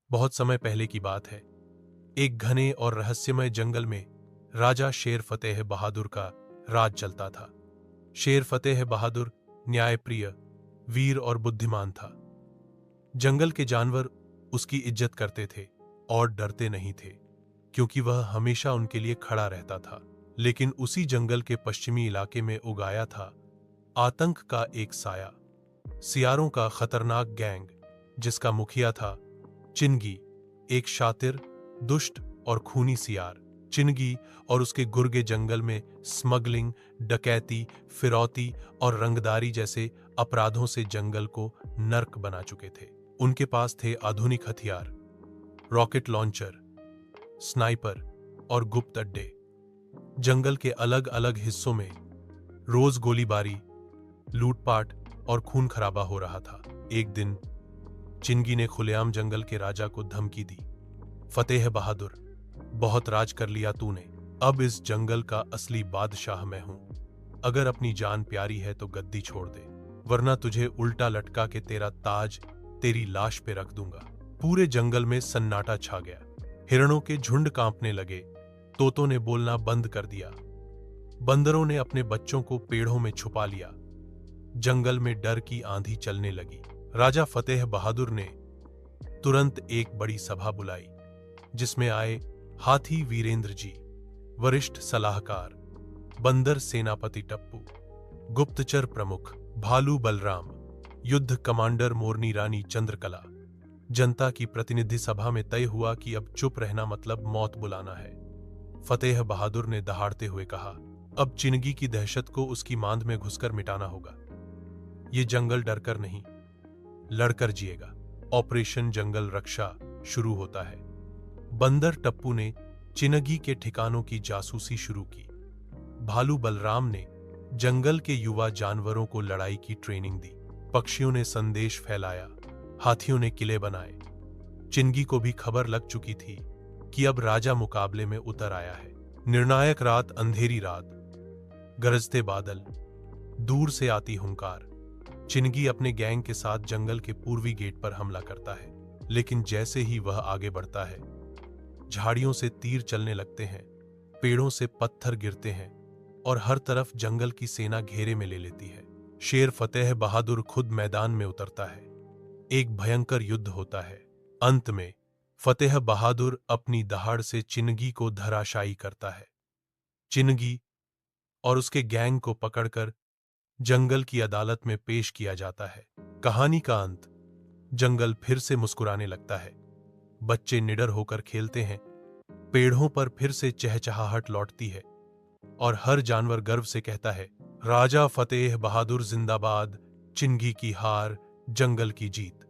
बहुत समय पहले की बात है। एक घने और रहस्यमय जंगल में राजा शेर फतेह बहादुर का राज चलता था। शेर फतेह बहादुर न्यायप्रिय, वीर और बुद्धिमान था। जंगल के जानवर उसकी इज्जत करते थे और डरते नहीं थे, क्योंकि वह हमेशा उनके लिए खड़ा रहता था। लेकिन उसी जंगल के पश्चिमी इलाके में उगाया था आतंक का एक साया, सियारों का खतरनाक गैंग, जिसका मुखिया था चिनगी, एक शातिर, दुष्ट और खूनी सियार। चिनगी और उसके गुर्गे जंगल में स्मगलिंग, डकैती, फिरौती और रंगदारी जैसे अपराधों से जंगल को नर्क बना चुके थे। उनके पास थे आधुनिक हथियार, रॉकेट लॉन्चर, स्नाइपर और गुप्त अड्डे। जंगल के अलग अलग हिस्सों में रोज गोलीबारी, लूटपाट और खून खराबा हो रहा था। एक दिन चिनगी ने खुलेआम जंगल के राजा को धमकी दी, फतेह बहादुर, बहुत राज कर लिया तूने, अब इस जंगल का असली बादशाह मैं हूं। अगर अपनी जान प्यारी है तो गद्दी छोड़ दे, वरना तुझे उल्टा लटका के तेरा ताज तेरी लाश पे रख दूंगा। पूरे जंगल में सन्नाटा छा गया। हिरणों के झुंड कांपने लगे, तोतों ने बोलना बंद कर दिया, बंदरों ने अपने बच्चों को पेड़ों में छुपा लिया। जंगल में डर की आंधी चलने लगी। राजा फतेह बहादुर ने तुरंत एक बड़ी सभा बुलाई, जिसमें आए हाथी वीरेंद्र जी, वरिष्ठ सलाहकार, बंदर सेनापति टप्पू, गुप्तचर प्रमुख भालू बलराम, युद्ध कमांडर मोरनी रानी चंद्रकला। जनता की प्रतिनिधि सभा में तय हुआ कि अब चुप रहना मतलब मौत बुलाना है। फतेह बहादुर ने दहाड़ते हुए कहा, अब चिनगी की दहशत को उसकी मांद में घुसकर मिटाना होगा। ये जंगल डरकर नहीं, लड़कर जिएगा। ऑपरेशन जंगल रक्षा शुरू होता है। बंदर टप्पू ने चिनगी के ठिकानों की जासूसी शुरू की। भालू बलराम ने जंगल के युवा जानवरों को लड़ाई की ट्रेनिंग दी। पक्षियों ने संदेश फैलाया, हाथियों ने किले बनाए। चिनगी को भी खबर लग चुकी थी कि अब राजा मुकाबले में उतर आया है। निर्णायक रात, अंधेरी रात, गरजते बादल, दूर से आती हुंकार। चिनगी अपने गैंग के साथ जंगल के पूर्वी गेट पर हमला करता है, लेकिन जैसे ही वह आगे बढ़ता है, झाड़ियों से तीर चलने लगते हैं, पेड़ों से पत्थर गिरते हैं और हर तरफ जंगल की सेना घेरे में ले लेती है। शेर फतेह बहादुर खुद मैदान में उतरता है। एक भयंकर युद्ध होता है। अंत में फतेह बहादुर अपनी दहाड़ से चिनगी को धराशायी करता है। चिनगी और उसके गैंग को पकड़कर जंगल की अदालत में पेश किया जाता है। कहानी का अंत, जंगल फिर से मुस्कुराने लगता है। बच्चे निडर होकर खेलते हैं, पेड़ों पर फिर से चहचहाहट लौटती है और हर जानवर गर्व से कहता है, राजा फतेह बहादुर जिंदाबाद, चिनगी की हार, जंगल की जीत।